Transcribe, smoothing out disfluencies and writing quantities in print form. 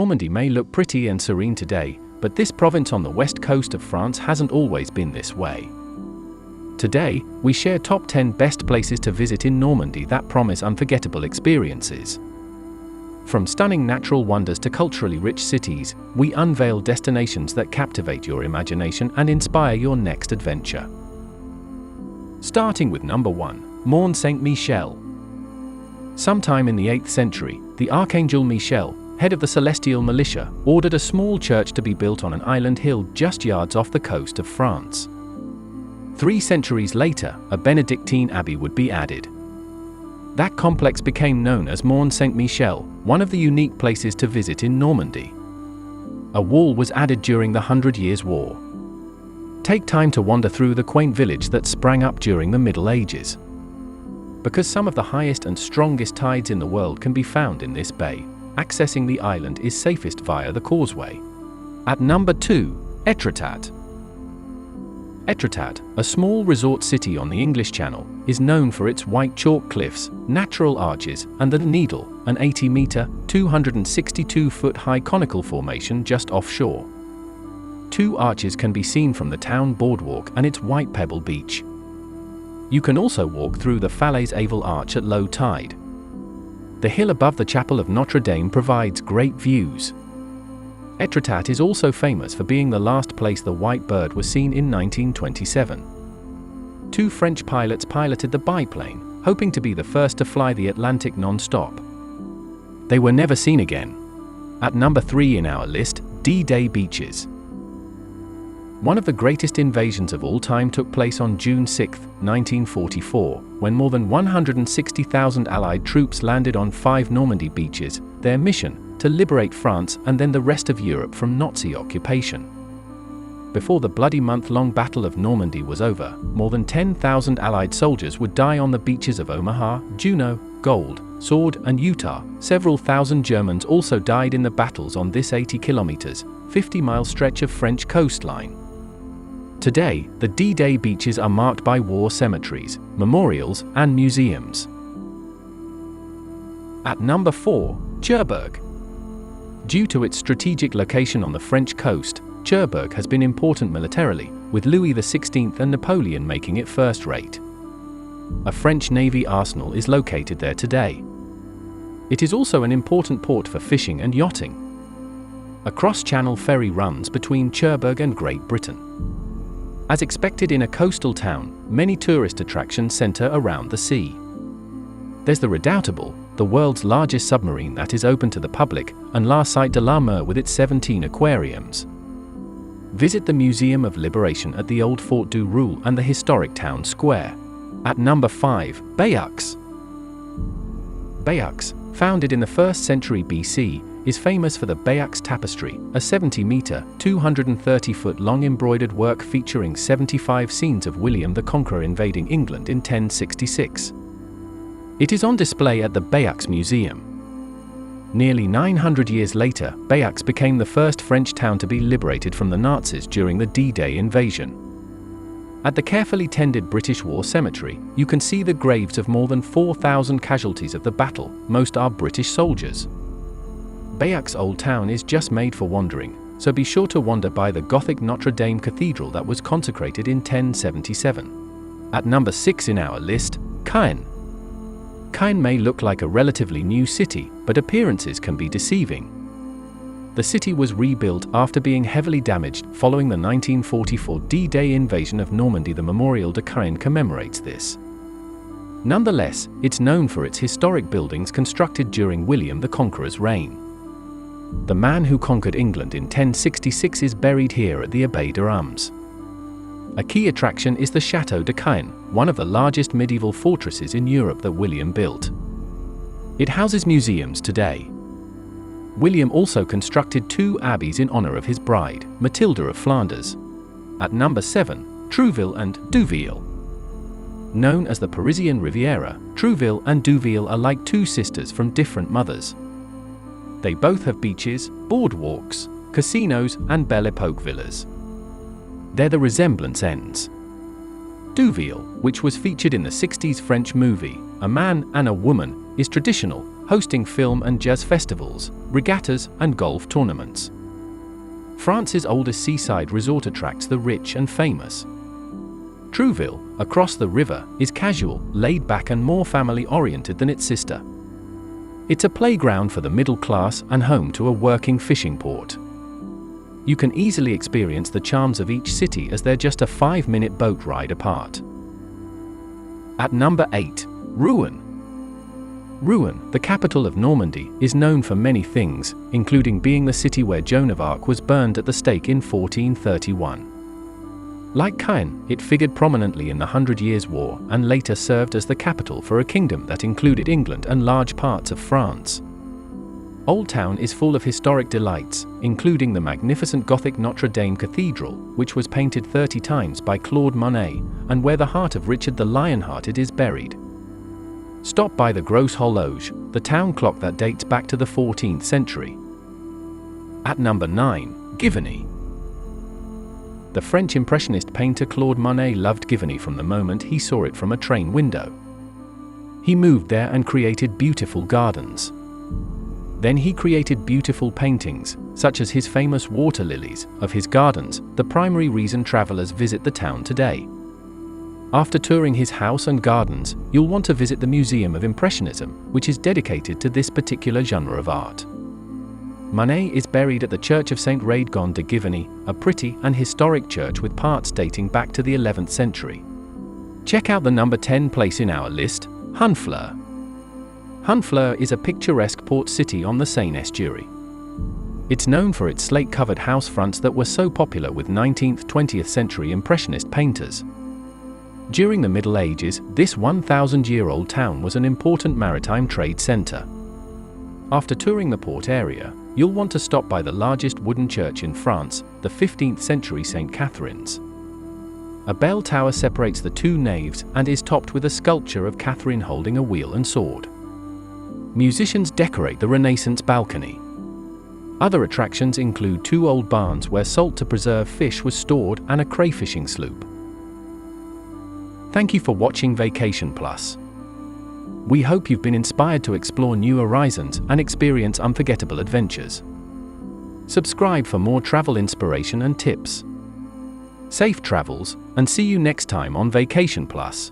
Normandy may look pretty and serene today, but this province on the west coast of France hasn't always been this way. Today, we share top 10 best places to visit in Normandy that promise unforgettable experiences. From stunning natural wonders to culturally rich cities, we unveil destinations that captivate your imagination and inspire your next adventure. Starting with number 1, Mont Saint-Michel. Sometime in the 8th century, the Archangel Michel, head of the Celestial Militia, ordered a small church to be built on an island hill just yards off the coast of France. 3 centuries later, a Benedictine abbey would be added. That complex became known as Mont Saint-Michel, one of the unique places to visit in Normandy. A wall was added during the 100 Years' War. Take time to wander through the quaint village that sprang up during the Middle Ages. Because some of the highest and strongest tides in the world can be found in this bay, accessing the island is safest via the causeway. At number 2, Étretat. Étretat, a small resort city on the English Channel, is known for its white chalk cliffs, natural arches, and the Needle, an 80-meter, 262-foot high conical formation just offshore. 2 arches can be seen from the town boardwalk and its white pebble beach. You can also walk through the Falaise-Aval Arch at low tide. The hill above the chapel of Notre Dame provides great views. Étretat is also famous for being the last place the White Bird was seen in 1927. 2 French pilots piloted the biplane, hoping to be the first to fly the Atlantic non-stop. They were never seen again. At number 3 in our list, D-Day beaches. One of the greatest invasions of all time took place on June 6, 1944, when more than 160,000 Allied troops landed on 5 Normandy beaches, their mission, to liberate France and then the rest of Europe from Nazi occupation. Before the bloody month-long Battle of Normandy was over, more than 10,000 Allied soldiers would die on the beaches of Omaha, Juno, Gold, Sword, and Utah. Several thousand Germans also died in the battles on this 80 kilometers, 50-mile stretch of French coastline. Today, the D-Day beaches are marked by war cemeteries, memorials, and museums. At number 4, Cherbourg. Due to its strategic location on the French coast, Cherbourg has been important militarily, with Louis XVI and Napoleon making it first-rate. A French Navy arsenal is located there today. It is also an important port for fishing and yachting. A cross-channel ferry runs between Cherbourg and Great Britain. As expected in a coastal town, many tourist attractions center around the sea. There's the Redoutable, the world's largest submarine that is open to the public, and La Cité de la Mer with its 17 aquariums. Visit the Museum of Liberation at the Old Fort du Roule and the historic town square. At number 5, Bayeux. Bayeux, founded in the 1st century BC, is famous for the Bayeux Tapestry, a 70-meter, 230-foot-long embroidered work featuring 75 scenes of William the Conqueror invading England in 1066. It is on display at the Bayeux Museum. Nearly 900 years later, Bayeux became the first French town to be liberated from the Nazis during the D-Day invasion. At the carefully tended British War Cemetery, you can see the graves of more than 4,000 casualties of the battle. Most are British soldiers. Bayeux Old Town is just made for wandering, so be sure to wander by the Gothic Notre Dame Cathedral that was consecrated in 1077. At number 6 in our list, Caen. Caen may look like a relatively new city, but appearances can be deceiving. The city was rebuilt after being heavily damaged following the 1944 D-Day invasion of Normandy. The Memorial de Caen commemorates this. Nonetheless, it's known for its historic buildings constructed during William the Conqueror's reign. The man who conquered England in 1066 is buried here at the Abbey de Reims. A key attraction is the Château de Caen, one of the largest medieval fortresses in Europe that William built. It houses museums today. William also constructed 2 abbeys in honor of his bride, Matilda of Flanders. At number 7, Trouville and Deauville. Known as the Parisian Riviera, Trouville and Deauville are like 2 sisters from different mothers. They both have beaches, boardwalks, casinos, and Belle Epoque villas. There the resemblance ends. Deauville, which was featured in the 60s French movie, A Man and a Woman, is traditional, hosting film and jazz festivals, regattas, and golf tournaments. France's oldest seaside resort attracts the rich and famous. Trouville, across the river, is casual, laid-back and more family-oriented than its sister. It's a playground for the middle class and home to a working fishing port. You can easily experience the charms of each city as they're just a 5-minute boat ride apart. At number 8, Rouen. Rouen, the capital of Normandy, is known for many things, including being the city where Joan of Arc was burned at the stake in 1431. Like Caen, it figured prominently in the 100 Years' War and later served as the capital for a kingdom that included England and large parts of France. Old Town is full of historic delights, including the magnificent Gothic Notre Dame Cathedral, which was painted 30 times by Claude Monet, and where the heart of Richard the Lionhearted is buried. Stop by the Grosse Horloge, the town clock that dates back to the 14th century. At number 9, Givigny. The French Impressionist painter Claude Monet loved Givigny from the moment he saw it from a train window. He moved there and created beautiful gardens. Then he created beautiful paintings, such as his famous water lilies, of his gardens, the primary reason travelers visit the town today. After touring his house and gardens, you'll want to visit the Museum of Impressionism, which is dedicated to this particular genre of art. Monet is buried at the Church of Saint Radegonde de Givigny, a pretty and historic church with parts dating back to the 11th century. Check out the number 10 place in our list, Honfleur. Honfleur is a picturesque port city on the Seine estuary. It's known for its slate-covered house fronts that were so popular with 19th–20th century Impressionist painters. During the Middle Ages, this 1,000-year-old town was an important maritime trade center. After touring the port area, you'll want to stop by the largest wooden church in France, the 15th century St. Catherine's. A bell tower separates the two naves and is topped with a sculpture of Catherine holding a wheel and sword. Musicians decorate the Renaissance balcony. Other attractions include 2 old barns where salt to preserve fish was stored and a crayfishing sloop. Thank you for watching Vacation Plus. We hope you've been inspired to explore new horizons and experience unforgettable adventures. Subscribe for more travel inspiration and tips. Safe travels, and see you next time on Vacation Plus.